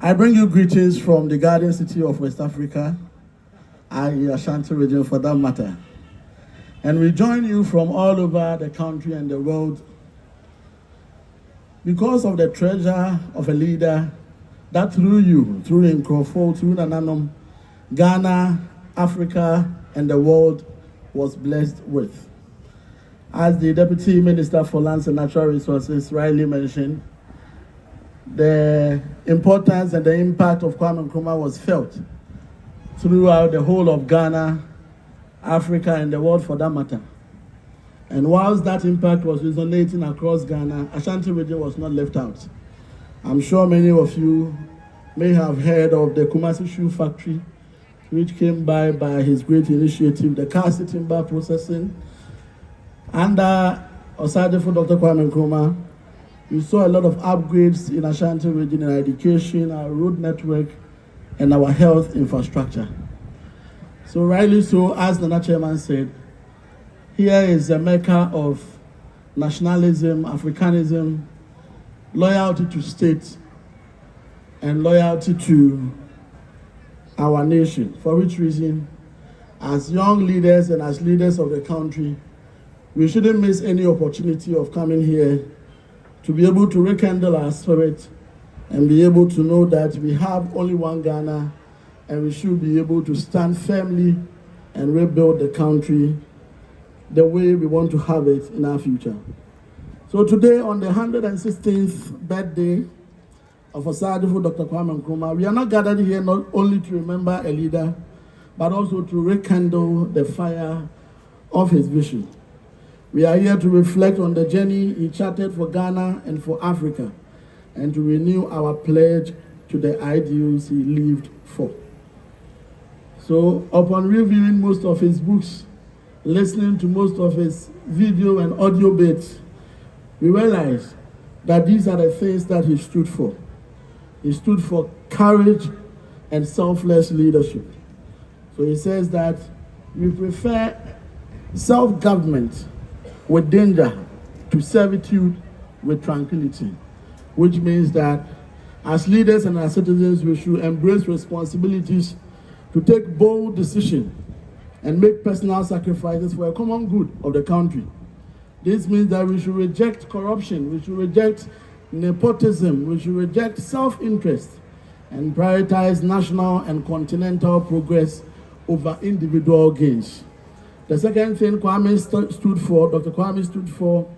I bring you greetings from the Garden City of West Africa, and Ashanti region for that matter. And we join you from all over the country and the world because of the treasure of a leader that through you, through Nkroful, through Nananom, Ghana, Africa, and the world was blessed with. As the Deputy Minister for Lands and Natural Resources rightly mentioned, the importance and the impact of Kwame Nkrumah was felt throughout the whole of Ghana, Africa, and the world for that matter. And whilst that impact was resonating across Ghana, Ashanti region was not left out. I'm sure many of you may have heard of the Kumasi Shoe Factory, which came by his great initiative, the Kasi Timber Processing. Under Osadefo Dr. Kwame Nkrumah, we saw a lot of upgrades in Ashanti region, in our education, our road network, and our health infrastructure. So rightly so, as the chairman said, here is a mecca of nationalism, Africanism, loyalty to state, and loyalty to our nation. For which reason, as young leaders and as leaders of the country, we shouldn't miss any opportunity of coming here to be able to rekindle our spirit and be able to know that we have only one Ghana and we should be able to stand firmly and rebuild the country the way we want to have it in our future. So today, on the 116th birthday of Osadefo Dr. Kwame Nkrumah, we are not gathered here not only to remember a leader, but also to rekindle the fire of his vision. We are here to reflect on the journey he charted for Ghana and for Africa, and to renew our pledge to the ideals he lived for. So, upon reviewing most of his books, listening to most of his video and audio bits, we realized that these are the things that he stood for. He stood for courage and selfless leadership. So he says that we prefer self-government with danger to servitude with tranquility, which means that as leaders and as citizens, we should embrace responsibilities to take bold decisions and make personal sacrifices for a common good of the country. This means that we should reject corruption, we should reject nepotism, we should reject self-interest, and prioritize national and continental progress over individual gains. The second thing Kwame stood for, Dr. Kwame stood for,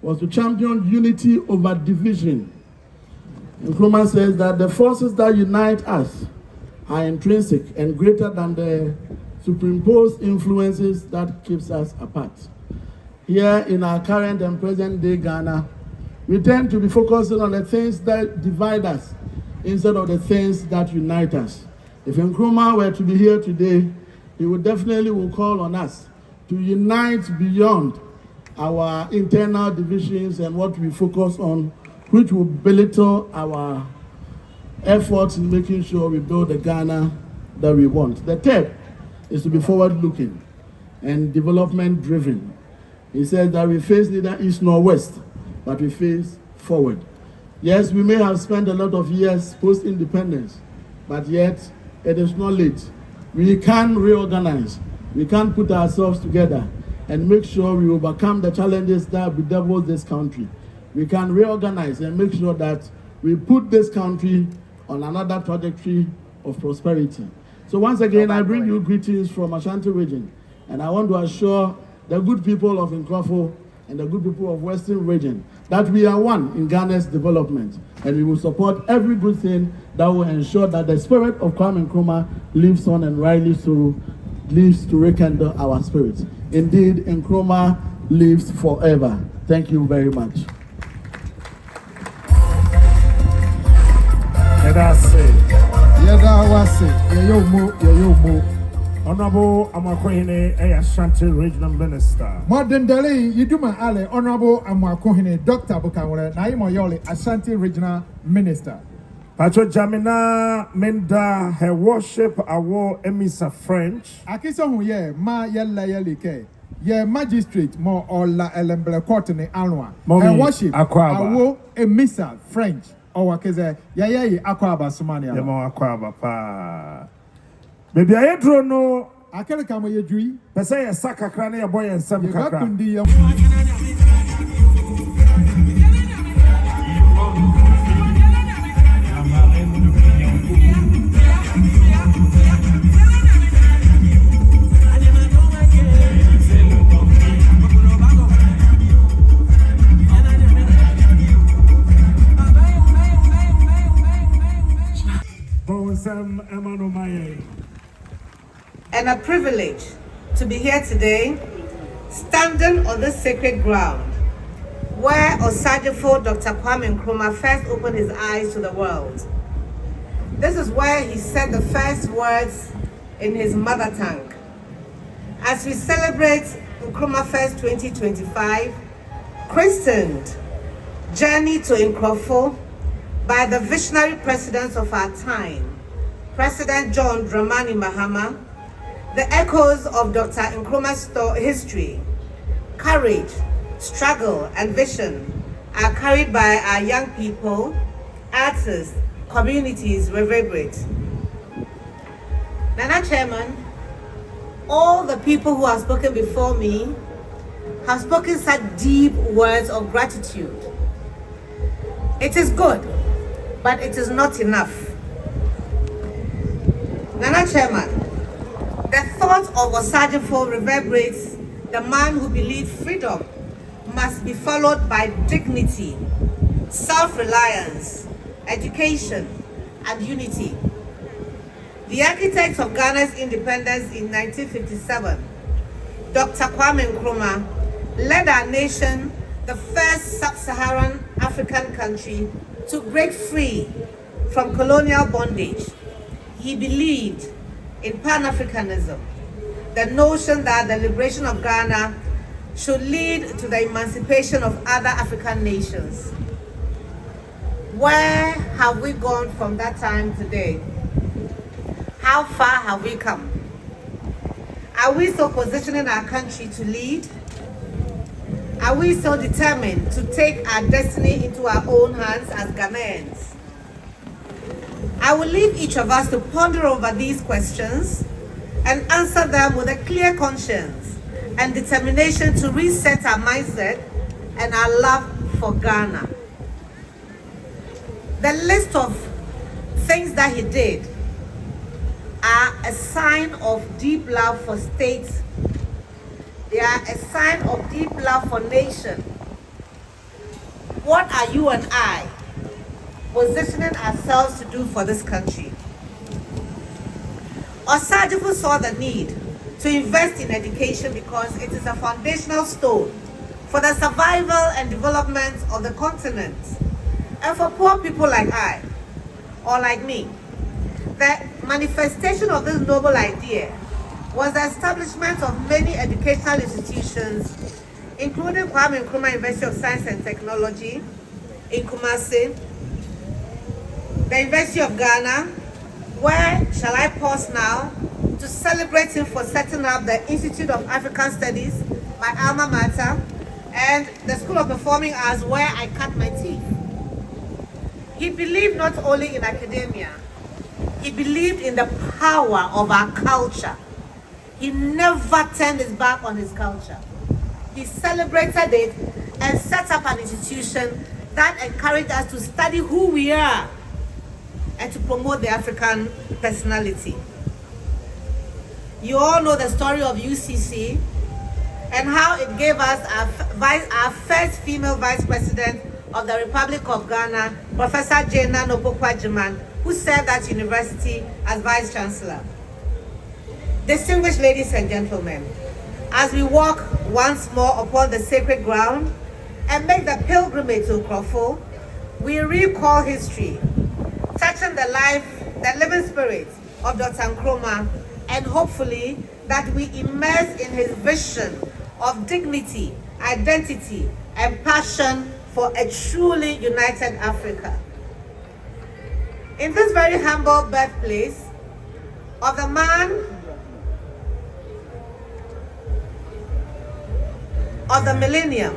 was to champion unity over division. Nkrumah says that the forces that unite us are intrinsic and greater than the superimposed influences that keeps us apart. Here in our current and present day Ghana, we tend to be focusing on the things that divide us instead of the things that unite us. If Nkrumah were to be here today, he would definitely call on us to unite beyond our internal divisions and what we focus on, which will belittle our efforts in making sure we build the Ghana that we want. The third is to be forward-looking and development-driven. He says that we face neither east nor west, but we face forward. Yes, we may have spent a lot of years post-independence, but yet it is not late. We can reorganize. We can put ourselves together and make sure we overcome the challenges that bedevil this country. We can reorganize and make sure that we put this country on another trajectory of prosperity. So once again, I bring you greetings from Ashanti region, and I want to assure the good people of Nkroful and the good people of Western region that we are one in Ghana's development, and we will support every good thing that will ensure that the spirit of Kwame Nkrumah lives on, and rightly so lives to rekindle our spirits. Indeed, Nkrumah lives forever. Thank you very much. Honorable Amoakohene, Ashanti Regional Minister. Modern Delhi, Yiduma Ale, Honorable Amoakohene, Dr. Bukawere, Naimo Yoli, Ashanti Regional Minister. Pacho Jamina Menda, her worship, our emissa French. Akiso huye, ma yella yelike, ye magistrate, mo or la elemble courtene anwa. Her worship, our emissa French. owa keze yaye akwa abasomani ala yema akwa abapa baby aye dro no akele kamo yedui pese ye sakakra na ye boy ensem kakra bakundi ya and a privilege to be here today, standing on this sacred ground where Osajifo Dr. Kwame Nkrumah first opened his eyes to the world. This is where he said the first words in his mother tongue. As we celebrate Nkrumah Fest 2025, christened Journey to Nkroful by the visionary presidents of our time, President John Dramani Mahama, the echoes of Dr. Nkrumah's history, courage, struggle, and vision are carried by our young people, artists, communities reverberate. Nana Chairman, all the people who have spoken before me have spoken such deep words of gratitude. It is good, but it is not enough. Nana Chairman, the thought of Osajifo reverberates the man who believed freedom must be followed by dignity, self-reliance, education, and unity. The architect of Ghana's independence in 1957, Dr. Kwame Nkrumah, led our nation, the first sub-Saharan African country, to break free from colonial bondage. He believed in Pan-Africanism, the notion that the liberation of Ghana should lead to the emancipation of other African nations. Where have we gone from that time today? How far have we come? Are we still positioning our country to lead? Are we still determined to take our destiny into our own hands as Ghanaians? I will leave each of us to ponder over these questions and answer them with a clear conscience and determination to reset our mindset and our love for Ghana. The list of things that he did are a sign of deep love for states. They are a sign of deep love for nation. What are you and I positioning ourselves to do for this country? Osajifo saw the need to invest in education because it is a foundational stone for the survival and development of the continent. And for poor people like I, or like me, the manifestation of this noble idea was the establishment of many educational institutions, including Kwame Nkrumah University of Science and Technology in Kumasi, the University of Ghana, where shall I pause now to celebrate him for setting up the Institute of African Studies, my alma mater, and the School of Performing Arts where I cut my teeth. He believed not only in academia, he believed in the power of our culture. He never turned his back on his culture. He celebrated it and set up an institution that encouraged us to study who we are and to promote the African personality. You all know the story of UCC and how it gave us our first female vice president of the Republic of Ghana, Professor Jane Nopokwa-Jiman, who served at university as vice chancellor. Distinguished ladies and gentlemen, as we walk once more upon the sacred ground and make the pilgrimage to Nkroful, we recall history, touching the life, the living spirit of Dr. Nkrumah, and hopefully that we immerse in his vision of dignity, identity, and passion for a truly united Africa. In this very humble birthplace of the man of the millennium,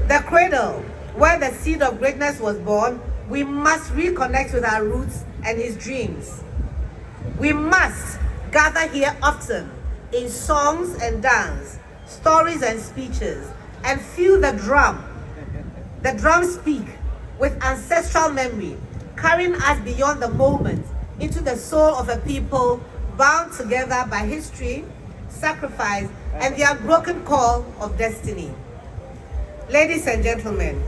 the cradle where the seed of greatness was born, we must reconnect with our roots and his dreams. We must gather here often in songs and dance, stories and speeches, and feel the drum speak with ancestral memory, carrying us beyond the moment into the soul of a people bound together by history, sacrifice, and the unbroken call of destiny. Ladies and gentlemen,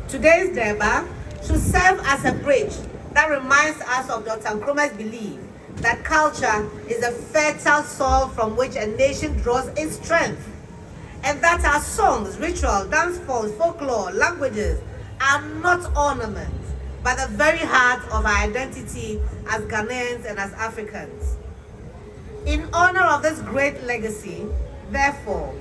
today's Durbar should serve as a bridge that reminds us of Dr. Nkrumah's belief that culture is a fertile soil from which a nation draws its strength, and that our songs, rituals, dance forms, folklore, languages are not ornaments, but the very heart of our identity as Ghanaians and as Africans. In honor of this great legacy, therefore,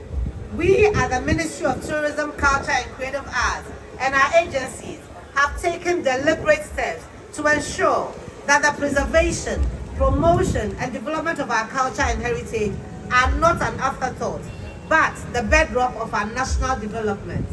we at the Ministry of Tourism, Culture and Creative Arts and our agencies have taken deliberate steps to ensure that the preservation, promotion and development of our culture and heritage are not an afterthought, but the bedrock of our national development.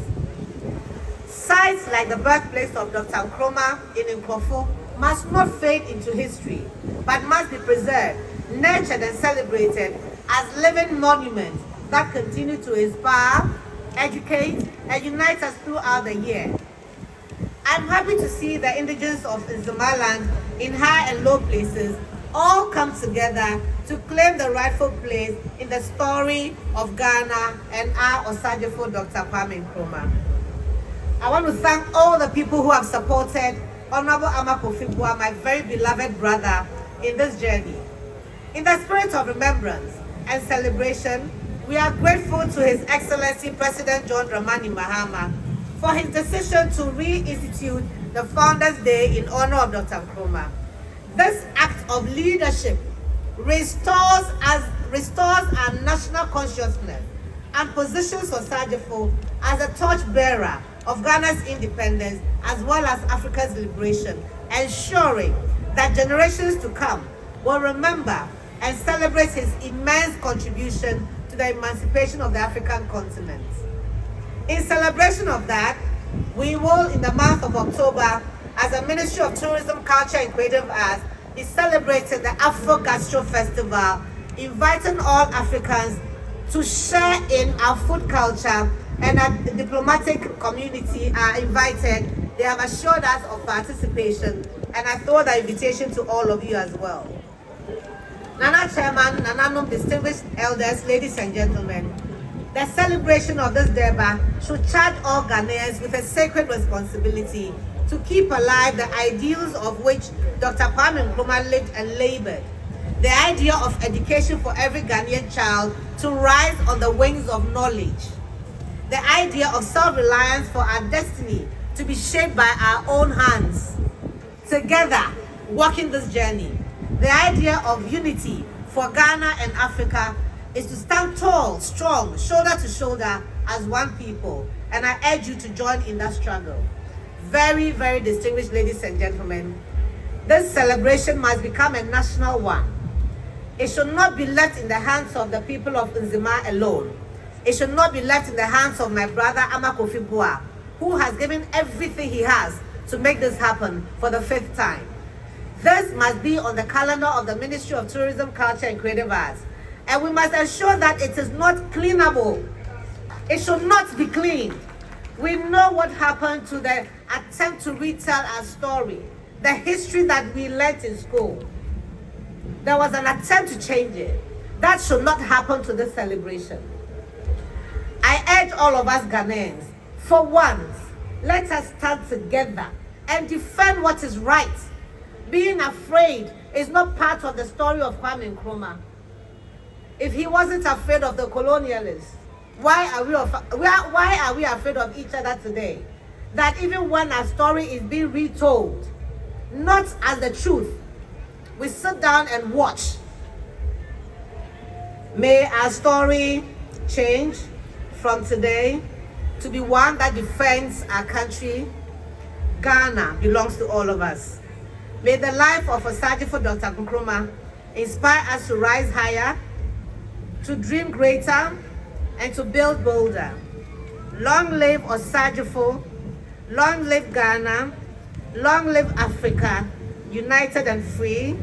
Sites like the birthplace of Dr. Nkrumah in Nkroful must not fade into history, but must be preserved, nurtured and celebrated as living monuments that continue to inspire, educate, and unite us throughout the year. I'm happy to see the indigenes of Nzimala in high and low places all come together to claim the rightful place in the story of Ghana and our Osajifo Dr. Kwame Nkrumah. I want to thank all the people who have supported Honorable Amoakohene, my very beloved brother, in this journey. In the spirit of remembrance and celebration, we are grateful to His Excellency President John Dramani Mahama for his decision to reinstitute the Founders Day in honor of Dr. Nkrumah. This act of leadership restores our national consciousness and positions Osajifo as a torchbearer of Ghana's independence as well as Africa's liberation, ensuring that generations to come will remember and celebrate his immense contribution to the emancipation of the African continent. In celebration of that, we will, in the month of October, as a Ministry of Tourism, Culture and Creative Arts, be celebrating the Afro Gastro Festival, inviting all Africans to share in our food culture, and our diplomatic community are invited. They have assured us of participation, and I throw the invitation to all of you as well. Nana Chairman, Nananum, distinguished elders, ladies and gentlemen, the celebration of this Durbar should charge all Ghanaians with a sacred responsibility to keep alive the ideals of which Dr. Kwame Nkrumah lived and labored. The idea of education for every Ghanaian child to rise on the wings of knowledge. The idea of self-reliance for our destiny to be shaped by our own hands. Together, walking this journey. The idea of unity for Ghana and Africa is to stand tall, strong, shoulder to shoulder as one people. And I urge you to join in that struggle. Very, very distinguished ladies and gentlemen, this celebration must become a national one. It should not be left in the hands of the people of Nzima alone. It should not be left in the hands of my brother Amoakohene, who has given everything he has to make this happen for the 5th time. This must be on the calendar of the Ministry of Tourism, Culture and Creative Arts. And we must ensure that it is not cleanable. It should not be cleaned. We know what happened to the attempt to retell our story, the history that we learned in school. There was an attempt to change it. That should not happen to this celebration. I urge all of us Ghanaians, for once, let us stand together and defend what is right. Being afraid is not part of the story of Kwame Nkrumah. If he wasn't afraid of the colonialists, why are we afraid of each other today? That even when our story is being retold, not as the truth, we sit down and watch. May our story change from today to be one that defends our country. Ghana belongs to all of us. May the life of Osajifo Dr. Nkrumah inspire us to rise higher, to dream greater, and to build bolder. Long live Osajifo, long live Ghana, Long live Africa, united and free.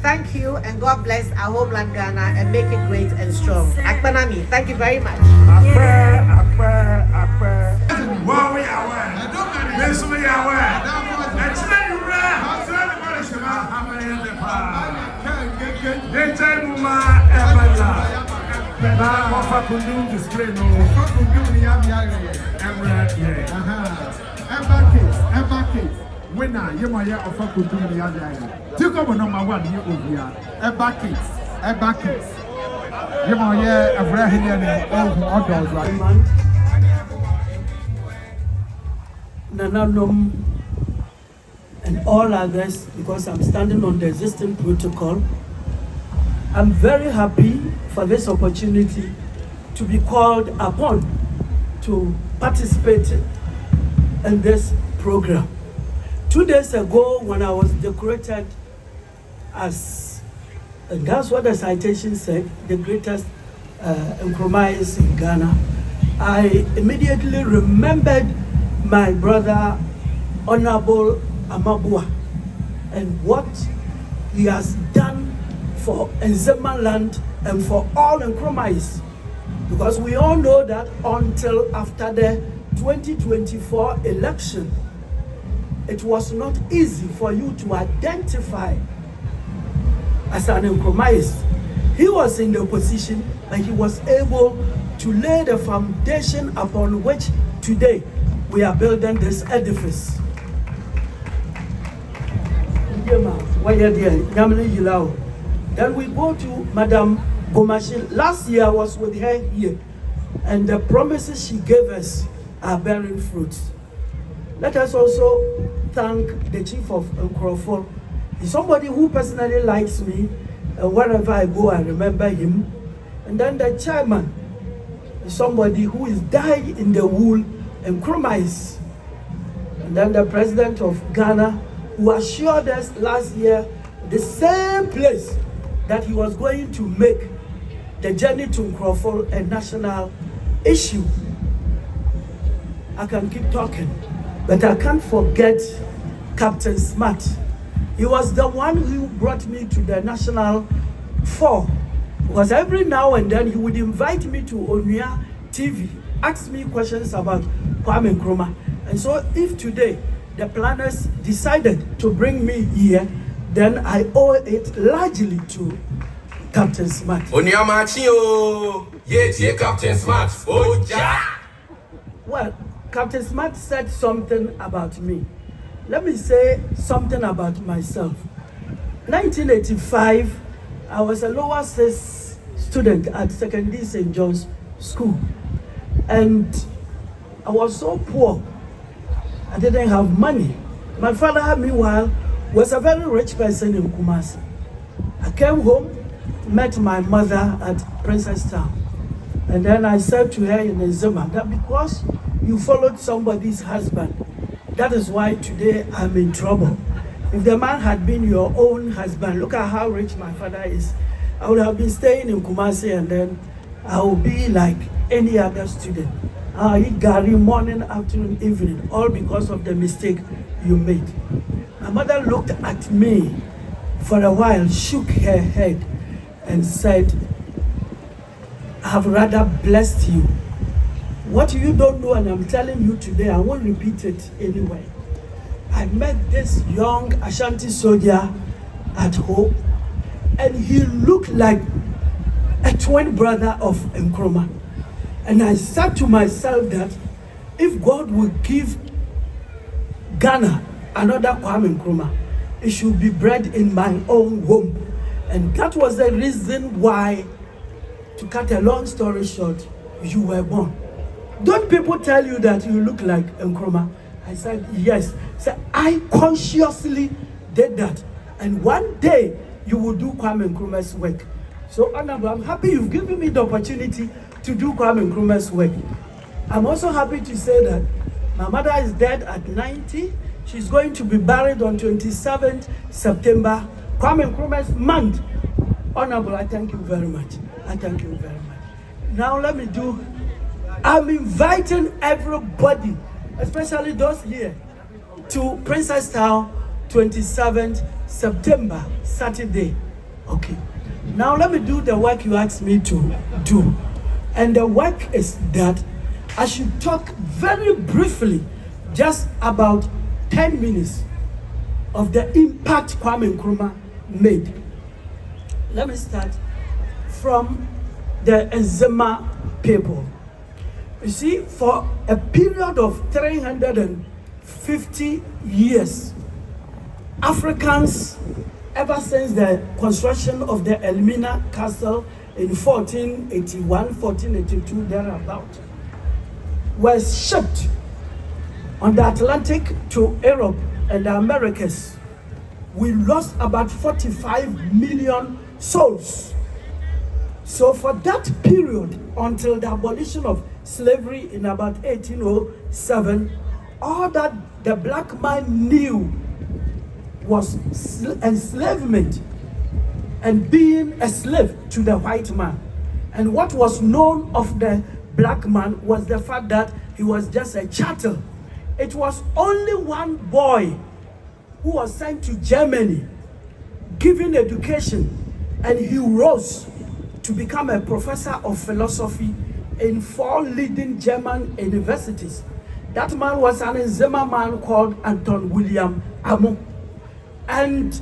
Thank you, and God bless our homeland Ghana and make it great and strong. Akbanami, thank you very much. Winner, you might have offered to do the other. Took over number 1 here over here. A bucket. You might have a very others right. Nananom and all others, because I'm standing on the existing protocol. I'm very happy for this opportunity to be called upon to participate in this program. 2 days ago, when I was decorated as, and that's what the citation said, the greatest Nkrumah in Ghana, I immediately remembered my brother, Honorable Amoakohene, and what he has done for Nzema land and for all Nkrumahs. Because we all know that until after the 2024 election, it was not easy for you to identify as an Nkrumahist. He was in the position, and he was able to lay the foundation upon which today we are building this edifice. Then we go to Madam Gomashi. Last year I was with her here, and the promises she gave us are bearing fruits. Let us also thank the chief of Nkroful. He's somebody who personally likes me, and wherever I go, I remember him. And then the chairman is somebody who is dyed in the wool Nkrumahs. And then the president of Ghana, who assured us last year the same place that he was going to make the journey to Nkroful a national issue. I can keep talking, but I can't forget Captain Smart. He was the one who brought me to the National 4. Because every now and then he would invite me to Onuya TV, ask me questions about Kwame Nkrumah. And so if today the planners decided to bring me here, then I owe it largely to Captain Smart. Onuya Machio, yes, Captain Smart. Oh, yeah. Well, Captain Smart said something about me. Let me say something about myself. 1985, I was a lower 6 student at Secondary St. John's School. And I was so poor, I didn't have money. My father, meanwhile, was a very rich person in Kumasi. I came home, met my mother at Princess Town. And then I said to her in Nzema that because you followed somebody's husband, that is why today I'm in trouble. If the man had been your own husband, look at how rich my father is. I would have been staying in Kumasi, and then I would be like any other student. I eat gari morning, afternoon, evening, all because of the mistake you made. My mother looked at me for a while, shook her head, and said, I have rather blessed you. What you don't know, and I'm telling you today, I won't repeat it anyway. I met this young Ashanti soldier at home, and he looked like a twin brother of Nkrumah. And I said to myself that if God would give Ghana another Kwame Nkrumah, it should be bred in my own womb. And that was the reason why, to cut a long story short, you were born. Don't people tell you that you look like Nkrumah? I said, yes. So I consciously did that. And one day, you will do Kwame Nkrumah's work. So, Honorable, I'm happy you've given me the opportunity to do Kwame Nkrumah's work. I'm also happy to say that my mother is dead at 90. She's going to be buried on 27th September, Kwame Nkrumah's month. Honorable, I thank you very much. I thank you very much. Now let me do, I'm inviting everybody, especially those here, to Princess Town, 27th September, Saturday. Okay. Now let me do the work you asked me to do. And the work is that I should talk very briefly, just about 10 minutes, of the impact Kwame Nkrumah made. Let me start from the Nzema people. You see, for a period of 350 years, Africans, ever since the construction of the Elmina Castle in 1481, 1482, thereabout, were shipped on the Atlantic to Europe and the Americas. We lost about 45 million souls. So for that period, until the abolition of slavery in about 1807, all that the black man knew was enslavement and being a slave to the white man. And what was known of the black man was the fact that he was just a chattel. It was only one boy who was sent to Germany, given education, and he rose to become a professor of philosophy in 4 leading German universities. That man was an Nzema man called Anton William Amo. And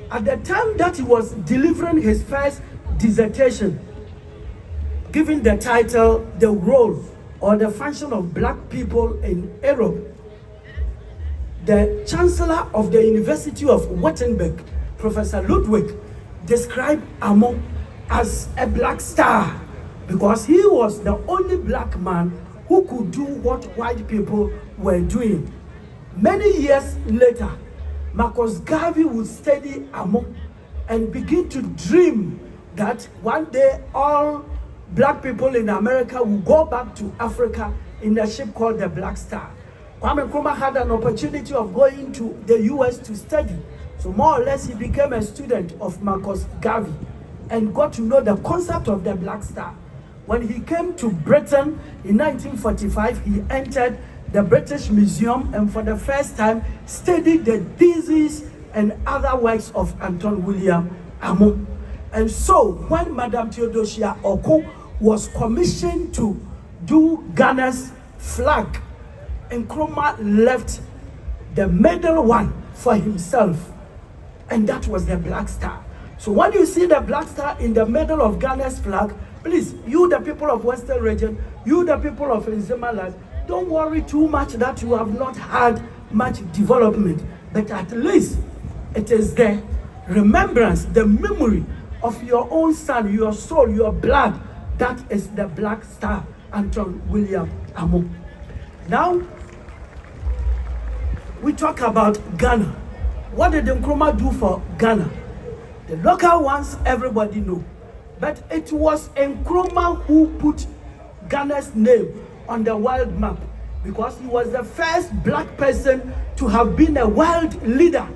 at the time that he was delivering his first dissertation, given the title, The Role or the Function of Black People in Europe, the Chancellor of the University of Wittenberg, Professor Ludwig, described Amo as a black star because he was the only black man who could do what white people were doing. Many years later, Marcus Garvey would study Amo and begin to dream that one day all black people in America will go back to Africa in a ship called the Black Star. Kwame Nkrumah had an opportunity of going to the US to study. So more or less he became a student of Marcus Garvey and got to know the concept of the Black Star. When he came to Britain in 1945, he entered the British Museum and for the first time studied the theses and other works of Anton William Amo. And so when Madame Theodosia Oko was commissioned to do Ghana's flag, Nkrumah left the middle one for himself, and that was the Black Star. So when you see the Black Star in the middle of Ghana's flag, please, you the people of Western region, you the people of Nzema land, don't worry too much that you have not had much development, but at least it is the remembrance, the memory of your own son, your soul, your blood. That is the Black Star, Anton William Amo. Now, we talk about Ghana. What did Nkrumah do for Ghana? The local ones, everybody know. But it was Nkrumah who put Ghana's name on the world map because he was the first black person to have been a world leader.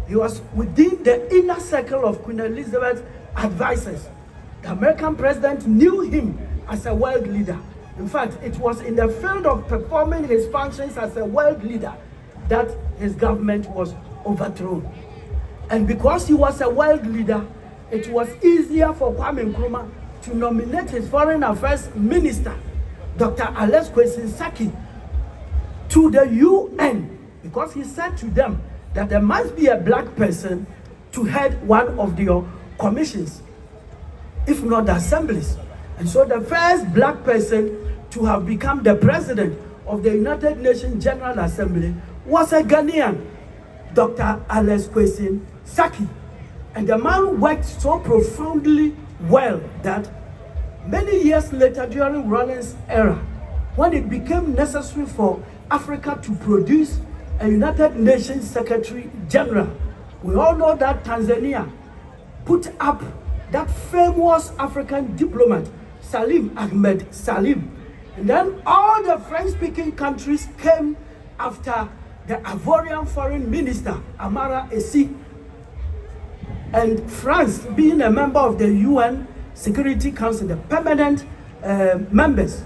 He was within the inner circle of Queen Elizabeth's advisors. The American president knew him as a world leader. In fact, it was in the field of performing his functions as a world leader that his government was overthrown. And because he was a world leader, it was easier for Kwame Nkrumah to nominate his foreign affairs minister, Dr. Alex Kwesi, to the UN, because he said to them that there must be a black person to head one of their commissions, if not the assemblies. And so the first black person to have become the president of the United Nations General Assembly was a Ghanaian, Dr. Alex Kwesi. And the man worked so profoundly well that many years later, during Rawlings' era, when it became necessary for Africa to produce a United Nations Secretary General, we all know that Tanzania put up that famous African diplomat, Salim Ahmed Salim. And then all the French-speaking countries came after the Ivorian foreign minister, Amara Essi. And France, being a member of the UN Security Council, the permanent members,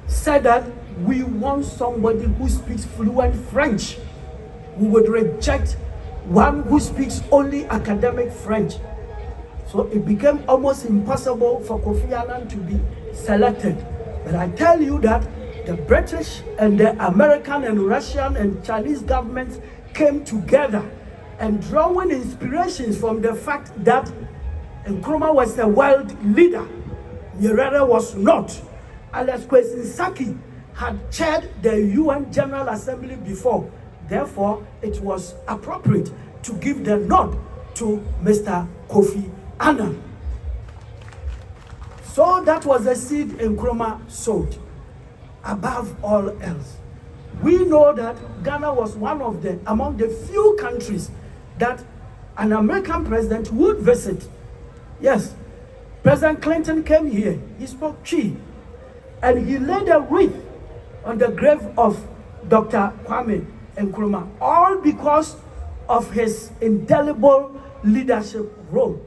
said that we want somebody who speaks fluent French. we would reject one who speaks only academic French. So it became almost impossible for Kofi Annan to be selected. But I tell you that the British and the American and Russian and Chinese governments came together and drawing inspirations from the fact that Nkrumah was a world leader. Nyerere was not. Alex Kwesi Saki had chaired the UN General Assembly before. Therefore, it was appropriate to give the nod to Mr. Kofi Annan. So that was the seed Nkrumah sowed. Above all else, we know that Ghana was among the few countries that an American president would visit. Yes, President Clinton came here, he spoke Twi, and he laid a wreath on the grave of Dr. Kwame Nkrumah, all because of his indelible leadership role.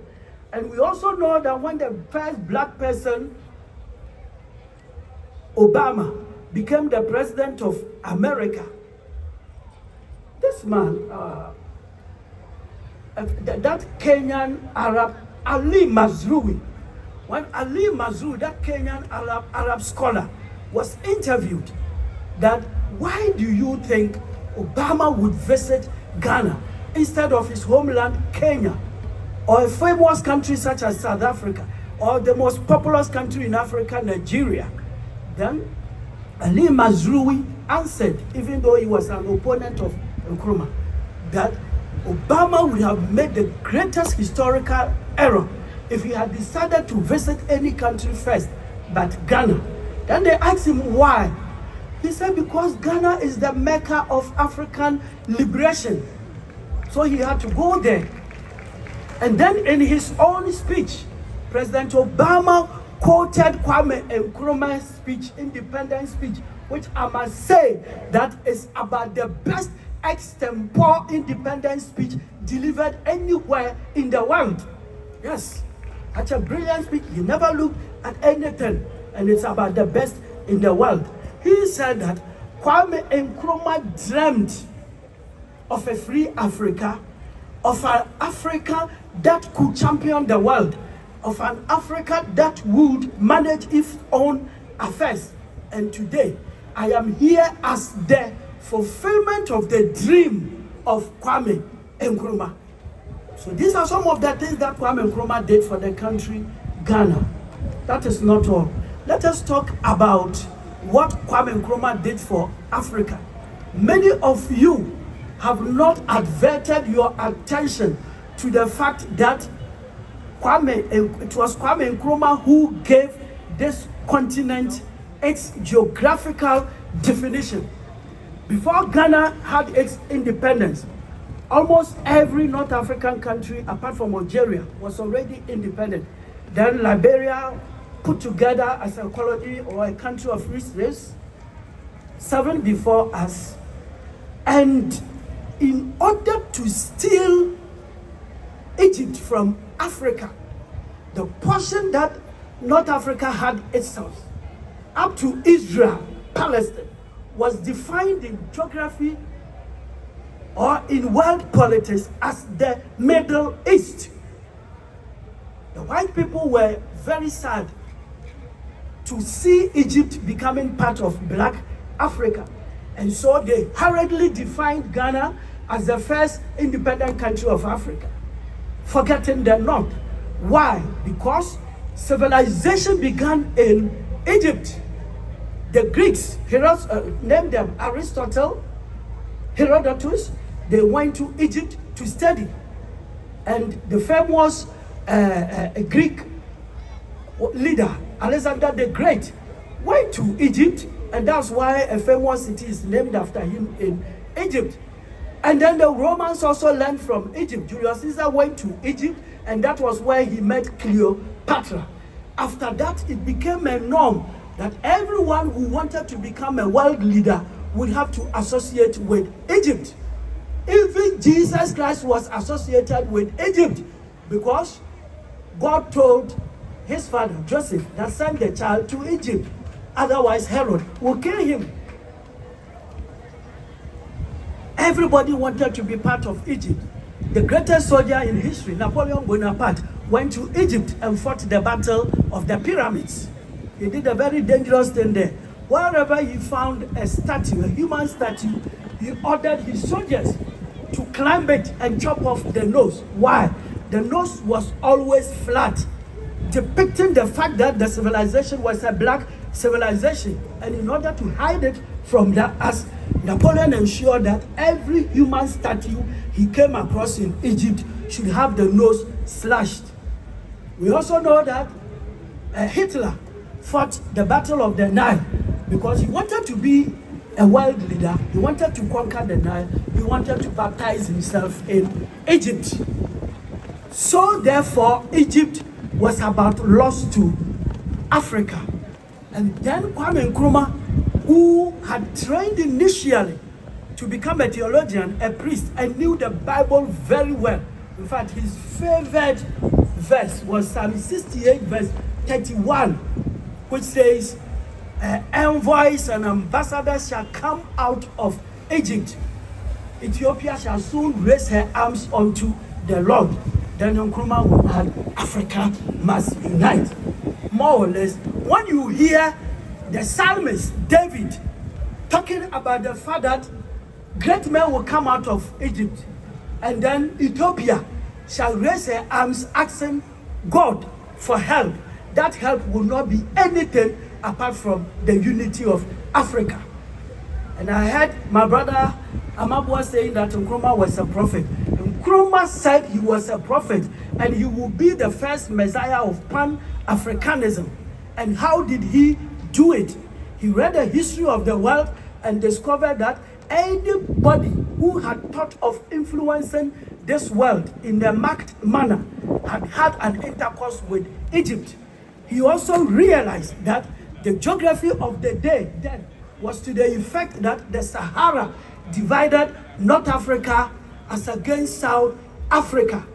And we also know that when the first black person, Obama, became the president of America, this man, that Kenyan Arab, Ali Mazrui, when Ali Mazrui, that Kenyan Arab scholar, was interviewed, that why do you think Obama would visit Ghana instead of his homeland, Kenya, or a famous country such as South Africa, or the most populous country in Africa, Nigeria? Then Ali Mazrui answered, even though he was an opponent of Nkrumah, that Obama would have made the greatest historical error if he had decided to visit any country first but Ghana. Then they asked him why. He said because Ghana is the mecca of African liberation. So he had to go there. And then in his own speech, President Obama quoted Kwame Nkrumah's speech, independence speech, which I must say that is about the best extempore independence speech delivered anywhere in the world. Yes, such a brilliant speech. He never looked at anything, and it's about the best in the world. He said that Kwame Nkrumah dreamt of a free Africa, of an Africa that could champion the world, of an Africa that would manage its own affairs. And today, I am here as the fulfillment of the dream of Kwame Nkrumah. So these are some of the things that Kwame Nkrumah did for the country, Ghana. That is not all. Let us talk about what Kwame Nkrumah did for Africa. Many of you have not adverted your attention to the fact that it was Kwame Nkrumah who gave this continent its geographical definition. Before Ghana had its independence, almost every North African country, apart from Algeria, was already independent. Then Liberia put together as a colony or a country of free slaves, 7 before us. And in order to steal Egypt from Africa, the portion that North Africa had itself, up to Israel, Palestine, was defined in geography or in world politics as the Middle East. The white people were very sad to see Egypt becoming part of Black Africa. And so they hurriedly defined Ghana as the first independent country of Africa, forgetting the North. Why? Because civilization began in Egypt. The Greeks, named them Aristotle, Herodotus, they went to Egypt to study. And the famous Greek leader, Alexander the Great, went to Egypt, and that's why a famous city is named after him in Egypt. And then the Romans also learned from Egypt. Julius Caesar went to Egypt, and that was where he met Cleopatra. After that, it became a norm that everyone who wanted to become a world leader would have to associate with Egypt. Even Jesus Christ was associated with Egypt because God told his father, Joseph, that send the child to Egypt. Otherwise, Herod will kill him. everybody wanted to be part of Egypt. The greatest soldier in history, Napoleon Bonaparte, went to Egypt and fought the battle of the pyramids. He did a very dangerous thing there. Wherever he found a statue, a human statue, he ordered his soldiers to climb it and chop off the nose. Why? The nose was always flat, depicting the fact that the civilization was a black civilization. And in order to hide it from that, as Napoleon ensured that every human statue he came across in Egypt should have the nose slashed. We also know that Hitler fought the Battle of the Nile because he wanted to be a world leader. He wanted to conquer the Nile. He wanted to baptize himself in Egypt. So therefore, Egypt was about lost to Africa. And then Kwame Nkrumah, who had trained initially to become a theologian, a priest, and knew the Bible very well. In fact, his favorite verse was Psalm 68, verse 31, which says, envoys and ambassadors shall come out of Egypt. Ethiopia shall soon raise her arms unto the Lord. Then Nkrumah will add, Africa must unite. More or less, when you hear the psalmist David talking about the fact that great men will come out of Egypt, and then Ethiopia shall raise her arms asking God for help, that help will not be anything apart from the unity of Africa. And I heard my brother Amabua saying that Nkrumah was a prophet. Nkrumah said he was a prophet and he will be the first messiah of Pan-Africanism. And how did he do it? He read the history of the world and discovered that anybody who had thought of influencing this world in a marked manner had had an intercourse with Egypt. He also realized that the geography of the day then was to the effect that the Sahara divided North Africa as against South Africa.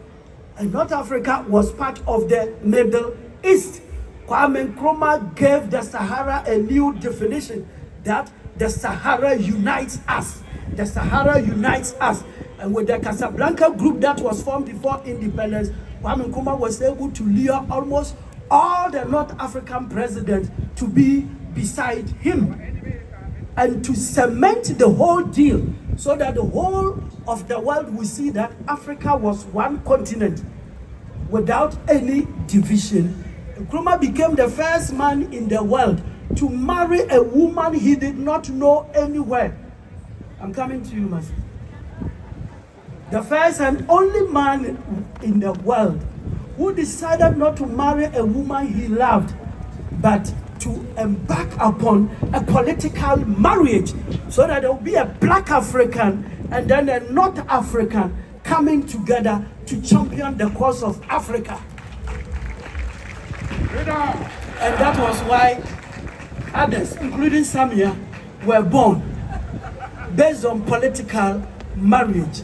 And North Africa was part of the Middle East. Kwame Nkrumah gave the Sahara a new definition, that the Sahara unites us. The Sahara unites us. And with the Casablanca group that was formed before independence, Kwame Nkrumah was able to lure almost all the North African presidents to be beside him and to cement the whole deal so that the whole of the world will see that Africa was one continent without any division. Nkrumah became the first man in the world to marry a woman he did not know anywhere. I'm coming to you, Master. The first and only man in the world who decided not to marry a woman he loved, but to embark upon a political marriage so that there will be a black African and then a North African coming together to champion the cause of Africa. And that was why others, including Samia, were born based on political marriage.